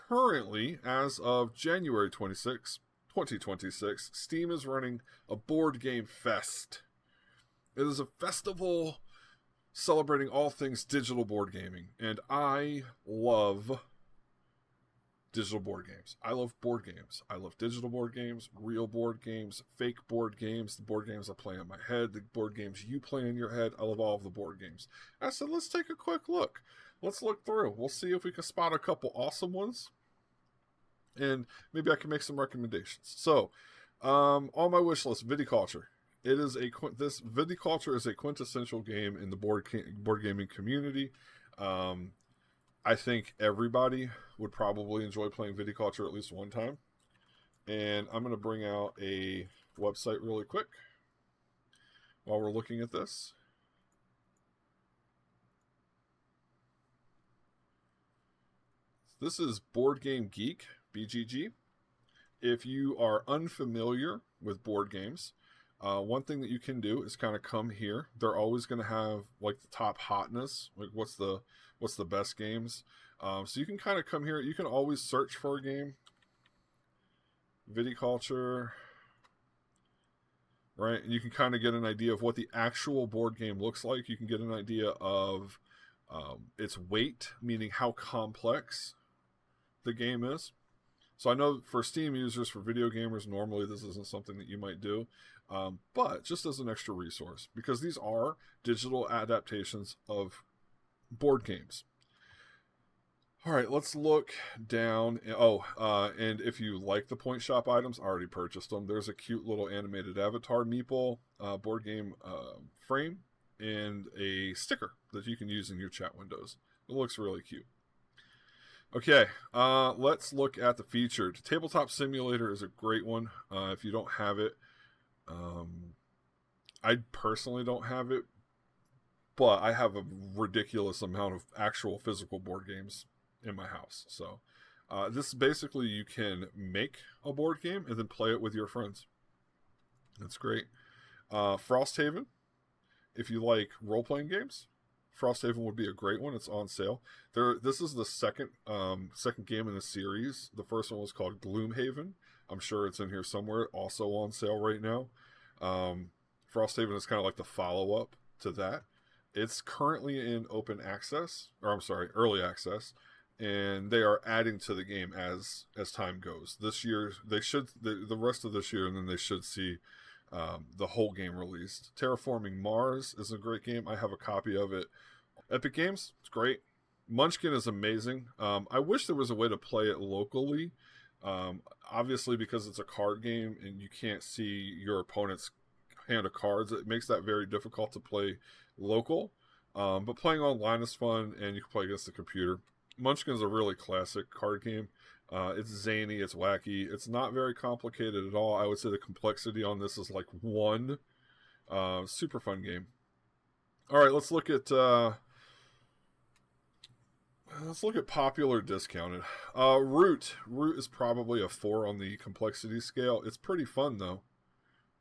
currently, as of January 26, 2026, Steam is running a board game fest. It is a festival celebrating all things digital board gaming, and I love digital board games. I love board games. I love digital board games, real board games, fake board games, the board games I play in my head, the board games you play in your head. I love all of the board games. I said, let's take a quick look. Let's look through. We'll see if we can spot a couple awesome ones, and maybe I can make some recommendations. So, on my wish list, Viticulture. This Viticulture is a quintessential game in the board gaming community. I think everybody would probably enjoy playing Viticulture at least one time. And I'm going to bring out a website really quick while we're looking at this. This is Board Game Geek, BGG. If you are unfamiliar with board games, one thing that you can do is kind of come here. They're always going to have like the top hotness, like what's the best games. So you can kind of come here. You can always search for a game. Viticulture, right? And you can kind of get an idea of what the actual board game looks like. You can get an idea of its weight, meaning how complex the game is. So I know for Steam users, for video gamers, normally this isn't something that you might do. But just as an extra resource, because these are digital adaptations of board games. All right, let's look down. And if you like the point shop items, I already purchased them. There's a cute little animated avatar meeple board game frame and a sticker that you can use in your chat windows. It looks really cute. Okay, let's look at the featured. Tabletop Simulator is a great one. If you don't have it, I personally don't have it, but I have a ridiculous amount of actual physical board games in my house. So this basically, you can make a board game and then play it with your friends. That's great. Frosthaven, if you like role-playing games, Frosthaven would be a great one. It's on sale. This is the second game in the series. The first one was called Gloomhaven. I'm sure it's in here somewhere. Also on sale right now. Frosthaven is kind of like the follow-up to that. It's currently in early access, and they are adding to the game as time goes. This year, the rest of this year, and then they should see the whole game released. Terraforming Mars is a great game. I have a copy of it. Epic Games, it's great. Munchkin is amazing. I wish there was a way to play it locally. Obviously, because it's a card game and you can't see your opponent's hand of cards, it makes that very difficult to play local. But playing online is fun, and you can play against the computer. Munchkin is a really classic card game. It's zany, it's wacky, it's not very complicated at all. I would say the complexity on this is like 1. Super fun game. All right, let's look at popular discounted. Root is probably a 4 on the complexity scale. It's pretty fun though.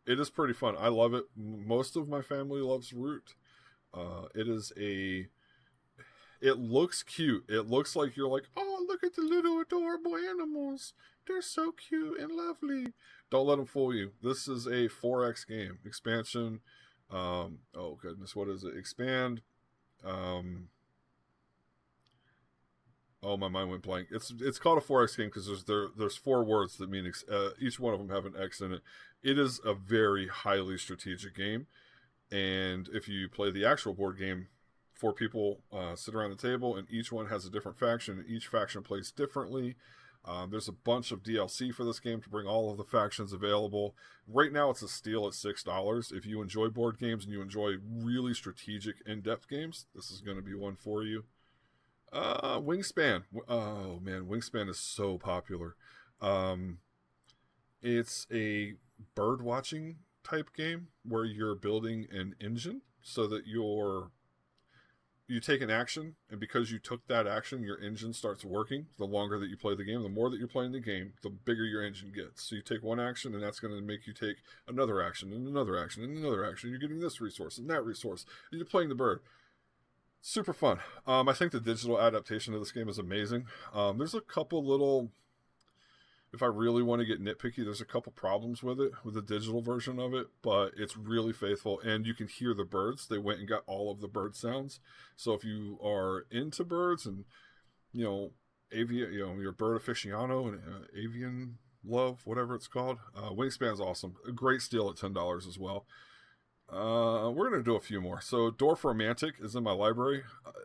It is pretty fun. I love it. Most of my family loves Root. It looks cute. It looks like you're like, oh, look at the little adorable animals. They're so cute and lovely. Don't let them fool you. This is a 4X game. Expansion. Oh, goodness. What is it? Expand. Oh, my mind went blank. It's called a 4X game because there's 4 words that mean each one of them have an X in it. It is a very highly strategic game. And if you play the actual board game, 4 people sit around the table, and each one has a different faction, and each faction plays differently. There's a bunch of DLC for this game to bring all of the factions available. Right now, it's a steal at $6. If you enjoy board games and you enjoy really strategic, in-depth games, this is going to be one for you. Wingspan. Oh, man, Wingspan is so popular. It's a bird-watching type game where you're building an engine so that you take an action, and because you took that action, your engine starts working. The longer that you play the game, the more that you're playing the game, the bigger your engine gets. So you take one action, and that's going to make you take another action, and another action, and another action. You're getting this resource and that resource, and you're playing the bird. Super fun. I think the digital adaptation of this game is amazing. There's a couple little, if I really want to get nitpicky, there's a couple problems with it, with the digital version of it, but it's really faithful, and you can hear the birds. They went and got all of the bird sounds. So if you are into birds and, you know, you're a bird aficionado and avian love, whatever it's called, Wingspan's awesome. A great steal at $10 as well. We're gonna do a few more. So Dwarf Romantic is in my library.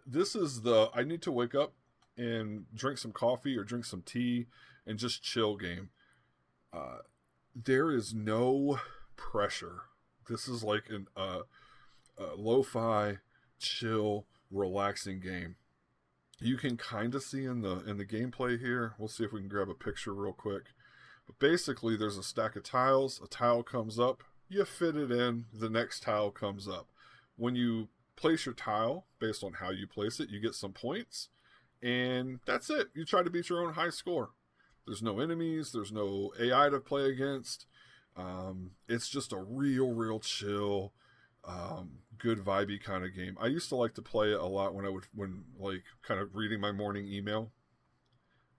This is the I need to wake up and drink some coffee or drink some tea and just chill game. There is no pressure. This is like a lo-fi, chill, relaxing game. You can kind of see in the gameplay here. We'll see if we can grab a picture real quick. But basically, there's a stack of tiles. A tile comes up. You fit it in. The next tile comes up. When you place your tile, based on how you place it, you get some points. And that's it. You try to beat your own high score. There's no enemies. There's no AI to play against. It's just a real chill, good vibey kind of game. I used to like to play it a lot when like kind of reading my morning email.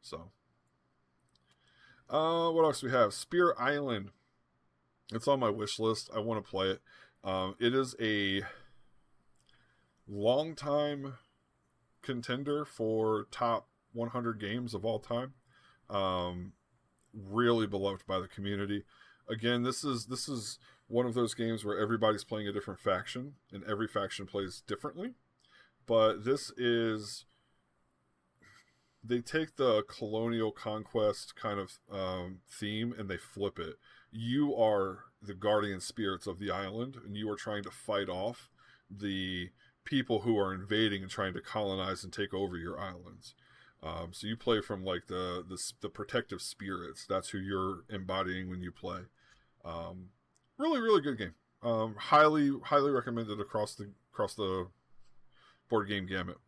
So, what else we have? Spear Island. It's on my wish list. I want to play it. It is a long time contender for top 100 games of all time. Really beloved by the community. Again, this is one of those games where everybody's playing a different faction, and every faction plays differently. But this is, they take the colonial conquest kind of theme and they flip it. You are the guardian spirits of the island, and you are trying to fight off the people who are invading and trying to colonize and take over your islands. So you play from like the protective spirits. That's who you're embodying when you play. Really good game. Highly recommended across the board game gamut.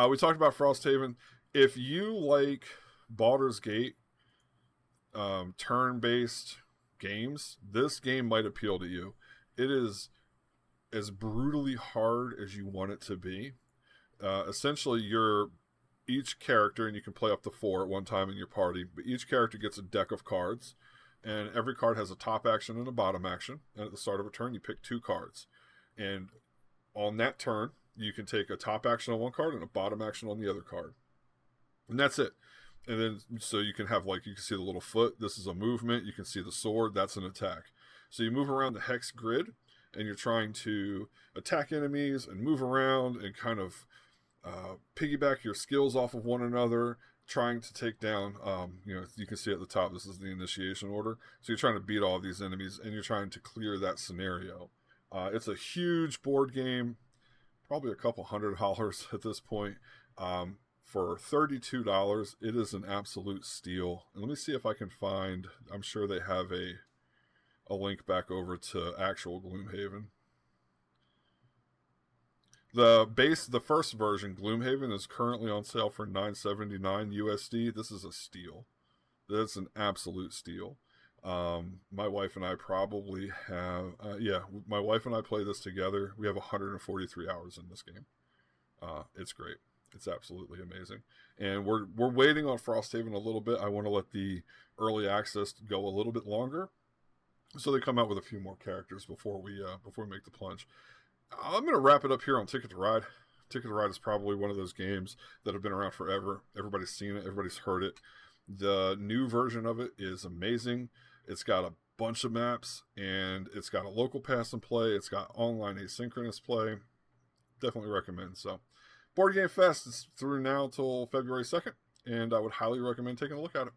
We talked about Frosthaven. If you like Baldur's Gate, turn-based games, this game might appeal to you. It is as brutally hard as you want it to be. Essentially, you're each character, and you can play up to 4 at one time in your party, but each character gets a deck of cards, and every card has a top action and a bottom action, and at the start of a turn, you pick 2 cards. And on that turn, you can take a top action on one card and a bottom action on the other card. And that's it. And then, so you can have, like, you can see the little foot, this is a movement, you can see the sword, that's an attack. So you move around the hex grid, and you're trying to attack enemies and move around and kind of piggyback your skills off of one another, trying to take down, you can see at the top, this is the initiation order. So you're trying to beat all these enemies, and you're trying to clear that scenario. It's a huge board game, probably a couple $100 at this point. For $32, it is an absolute steal. And let me see if I can find, I'm sure they have a link back over to actual Gloomhaven. The first version, Gloomhaven, is currently on sale for $9.79 USD. This is a steal. That's an absolute steal. My wife and I probably have, my wife and I play this together. We have 143 hours in this game. It's great. It's absolutely amazing. And we're waiting on Frosthaven a little bit. I want to let the early access go a little bit longer, so they come out with a few more characters before we make the plunge. I'm going to wrap it up here on Ticket to Ride. Ticket to Ride is probably one of those games that have been around forever. Everybody's seen it. Everybody's heard it. The new version of it is amazing. It's got a bunch of maps, and it's got a local pass and play. It's got online asynchronous play. Definitely recommend. So, Board Game Fest is through now till February 2nd, and I would highly recommend taking a look at it.